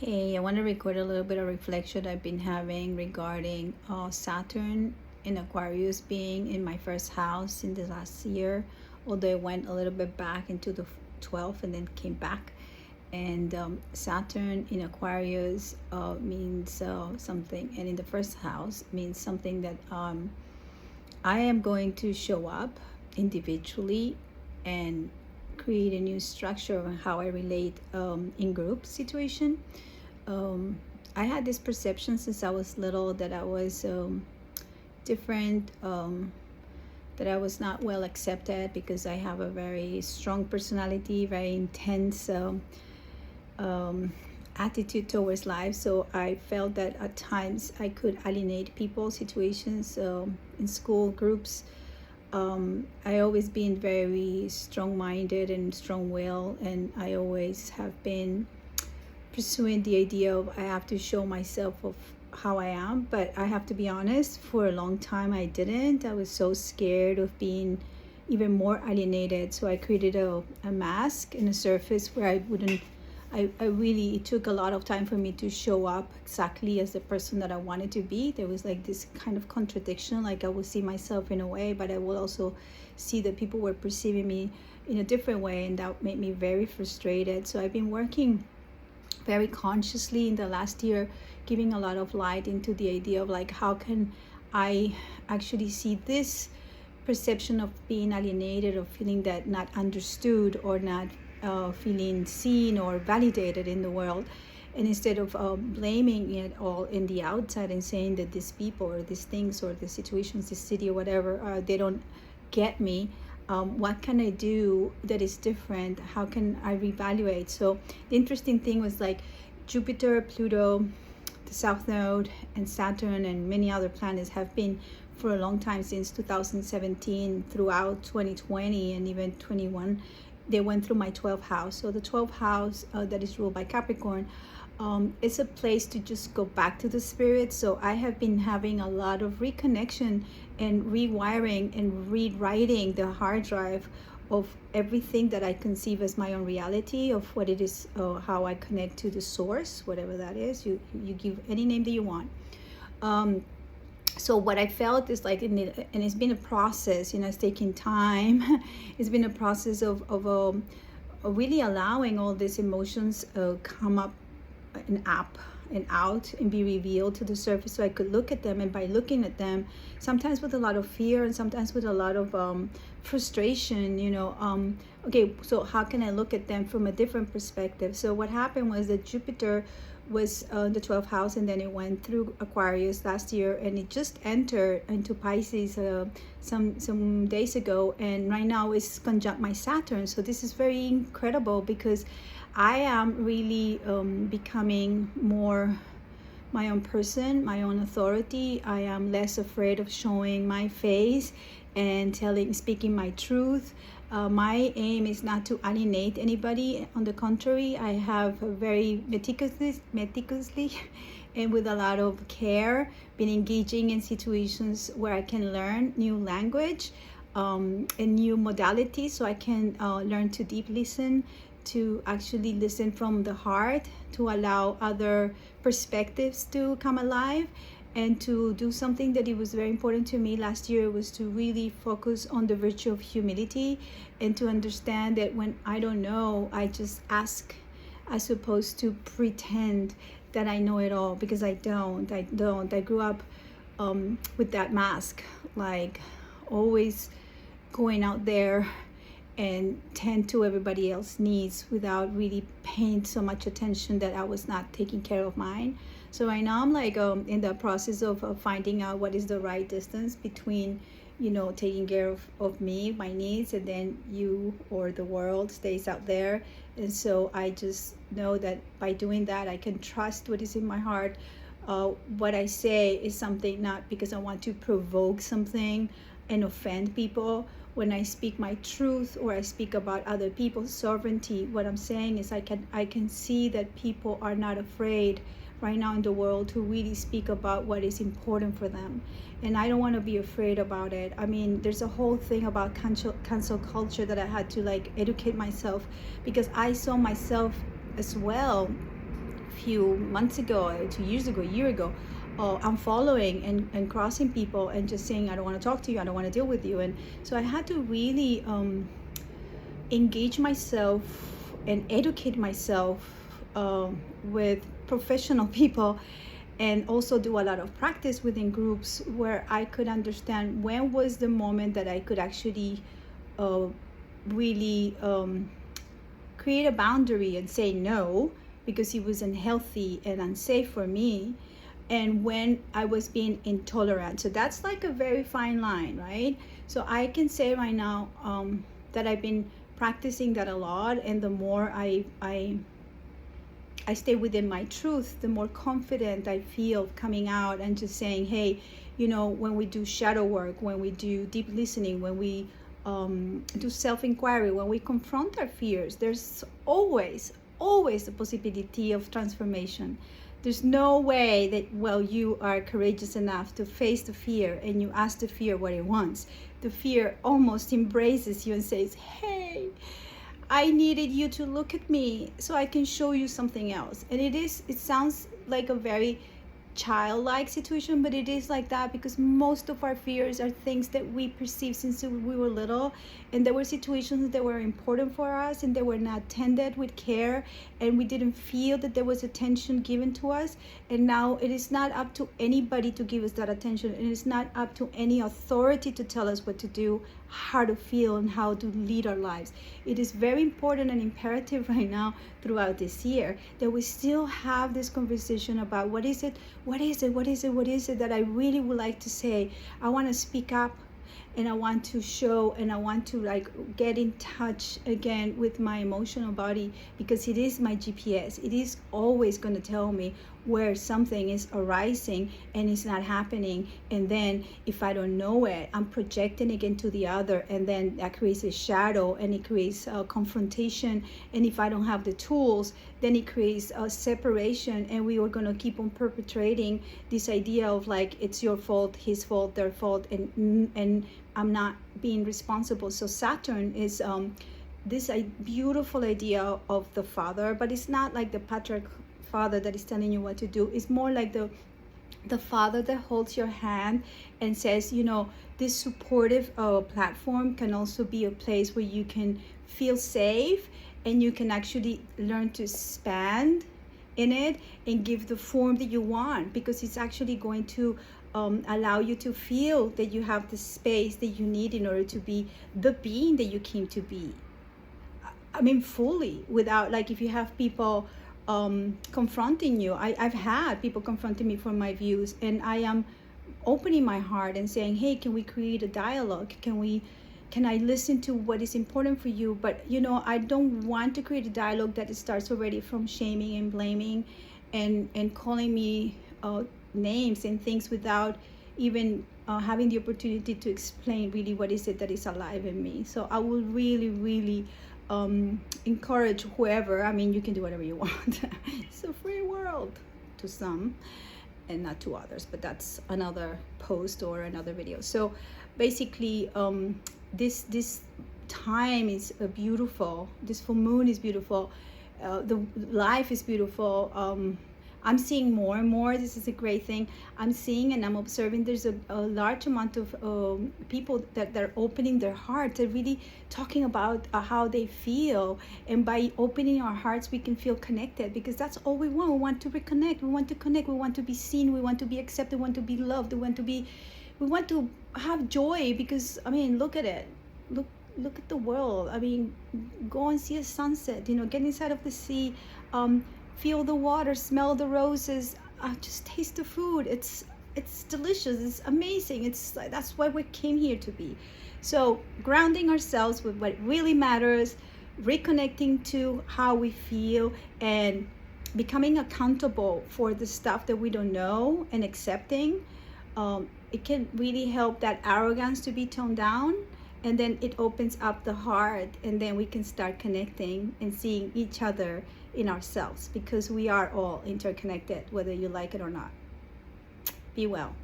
Hey, I want to record a little bit of reflection I've been having regarding Saturn in Aquarius being in my first house in the last year, although it went a little bit back into the 12th and then came back. And Saturn in Aquarius means something, and in the first house means something that I am going to show up individually and create a new structure of how I relate in group situation. I had this perception since I was little that I was different, that I was not well accepted because I have a very strong personality, very intense attitude towards life. So I felt that at times I could alienate people, situations, in school groups. I always been very strong-minded and strong-willed, and I always have been pursuing the idea of I have to show myself of how I am. But I have to be honest, for a long time I didn't. I was so scared of being even more alienated, so I created a mask and a surface where I wouldn't I really, it took a lot of time for me to show up exactly as the person that I wanted to be. There was like this kind of contradiction, like I would see myself in a way, but I would also see that people were perceiving me in a different way, and that made me very frustrated. So I've been working very consciously in the last year, giving a lot of light into the idea of like, how can I actually see this perception of being alienated, or feeling that not understood, or not feeling seen or validated in the world, and instead of blaming it all in the outside and saying that these people or these things or the situations, the city or whatever, they don't get me. What can I do that is different? How can I reevaluate? So the interesting thing was like Jupiter, Pluto, the South Node, and Saturn, and many other planets have been for a long time, since 2017 throughout 2020 and even 21. They went through my 12th house. So the 12th house that is ruled by Capricorn, it's a place to just go back to the spirit. So I have been having a lot of reconnection and rewiring and rewriting the hard drive of everything that I conceive as my own reality, of what it is, how I connect to the source, whatever that is. You give any name that you want. So what I felt is like, and it's been a process, it's taking time. It's been a process of really allowing all these emotions come up and up and out and be revealed to the surface, so I could look at them. And by looking at them, sometimes with a lot of fear and sometimes with a lot of frustration, okay, so how can I look at them from a different perspective? So what happened was that Jupiter was the 12th house, and then it went through Aquarius last year, and it just entered into Pisces some days ago, and right now it's conjunct my Saturn. So this is very incredible, because I am really becoming more my own person, my own authority. I am less afraid of showing my face and speaking my truth. My aim is not to alienate anybody. On the contrary, I have very meticulously and with a lot of care been engaging in situations where I can learn new language and new modalities, so I can learn to deep listen, to actually listen from the heart, to allow other perspectives to come alive, and to do something that it was very important to me last year, was to really focus on the virtue of humility, and to understand that when I don't know, I just ask, as opposed to pretend that I know it all, because I don't. I grew up with that mask, like always going out there and tend to everybody else's needs without really paying so much attention that I was not taking care of mine. So right now I'm like in the process of finding out what is the right distance between, taking care of me, my needs, and then you or the world stays out there. And so I just know that by doing that, I can trust what is in my heart. What I say is something not because I want to provoke something and offend people. When I speak my truth, or I speak about other people's sovereignty, what I'm saying is I can see that people are not afraid right now in the world to really speak about what is important for them. And I don't want to be afraid about it. I mean, there's a whole thing about cancel culture that I had to like educate myself, because I saw myself as well few months ago, 2 years ago, a year ago, I'm following and crossing people and just saying, I don't want to talk to you, I don't want to deal with you. And so I had to really engage myself and educate myself with professional people, and also do a lot of practice within groups where I could understand when was the moment that I could actually really create a boundary and say no, because it was unhealthy and unsafe for me, and when I was being intolerant. So that's like a very fine line, right? So I can say right now that I've been practicing that a lot, and the more I stay within my truth, the more confident I feel coming out and just saying, hey, you know, when we do shadow work, when we do deep listening, when we do self-inquiry, when we confront our fears, there's always the possibility of transformation. There's no way that, well, you are courageous enough to face the fear and you ask the fear what it wants. The fear almost embraces you and says, hey, I needed you to look at me so I can show you something else. And it sounds like a very childlike situation, but it is like that because most of our fears are things that we perceived since we were little, and there were situations that were important for us and they were not tended with care, and we didn't feel that there was attention given to us. And now it is not up to anybody to give us that attention, and it's not up to any authority to tell us what to do, how to feel, and how to lead our lives. It is very important and imperative right now throughout this year that we still have this conversation about what is it that I really would like to say. I want to speak up, and I want to show, and I want to like get in touch again with my emotional body, because it is my GPS. It is always going to tell me where something is arising and it's not happening. And then if I don't know it, I'm projecting it into the other, and then that creates a shadow, and it creates a confrontation. And if I don't have the tools, then it creates a separation, and we are going to keep on perpetrating this idea of like, it's your fault, his fault, their fault, and I'm not being responsible. So Saturn is this beautiful idea of the father, but it's not like the patriarch father that is telling you what to do. It's more like the father that holds your hand and says, you know, this supportive platform can also be a place where you can feel safe, and you can actually learn to expand in it and give the form that you want, because it's actually going to allow you to feel that you have the space that you need in order to be the being that you came to be. I mean, fully, without, like, if you have people confronting you. I've had people confronting me for my views, and I am opening my heart and saying, hey, can we create a dialogue? Can I listen to what is important for you? But, you know, I don't want to create a dialogue that starts already from shaming and blaming and calling me names and things without even having the opportunity to explain really what is it that is alive in me. So I will really encourage whoever. I mean, you can do whatever you want. It's a free world to some and not to others, but that's another post or another video. So basically this time is beautiful. This full moon is beautiful. The life is beautiful. I'm seeing more and more. This is a great thing. I'm seeing and I'm observing there's a large amount of people that are opening their hearts. They're really talking about how they feel. And by opening our hearts, we can feel connected, because that's all we want. We want to reconnect. We want to connect. We want to be seen. We want to be accepted. We want to be loved. We want to have joy, because, I mean, look at it. Look at the world. I mean, go and see a sunset, you know, get inside of the sea, feel the water, smell the roses, just taste the food. It's delicious. It's amazing. It's like, that's why we came here to be. So grounding ourselves with what really matters, reconnecting to how we feel, and becoming accountable for the stuff that we don't know, and accepting. It can really help that arrogance to be toned down, and then it opens up the heart, and then we can start connecting and seeing each other in ourselves, because we are all interconnected, whether you like it or not. Be well.